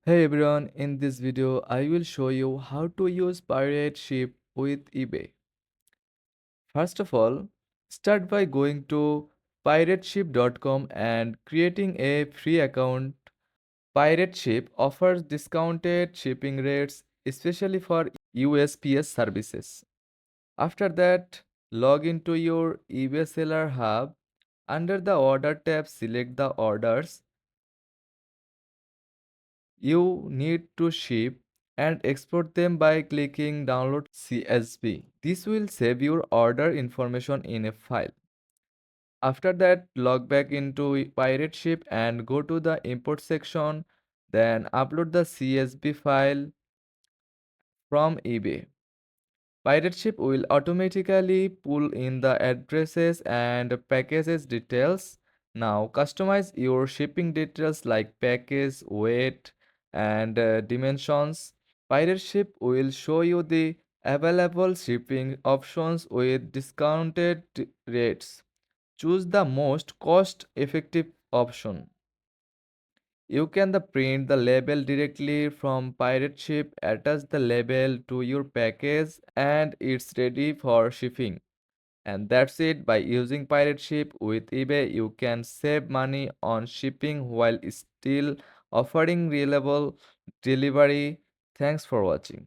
Hey everyone, in this video I will show you how to use pirate ship with eBay. First of all, start by going to pirateship.com and creating a free account. Pirate Ship offers discounted shipping rates especially for USPS services. After that, log into your eBay seller hub. Under the order tab, select the orders you need to ship and export them by clicking download CSV. This will save your order information in a file. After that, log back into Pirate Ship and go to the import section, then upload the CSV file from eBay. Pirate Ship will automatically pull in the addresses and packages details. Now customize your shipping details like package, weight, and dimensions. Pirate Ship will show you the available shipping options with discounted rates. Choose the most cost-effective option. You can print the label directly from Pirate Ship, attach the label to your package, and it's ready for shipping. And that's it. By using Pirate Ship with eBay, you can save money on shipping while still offering reliable delivery. Thanks for watching.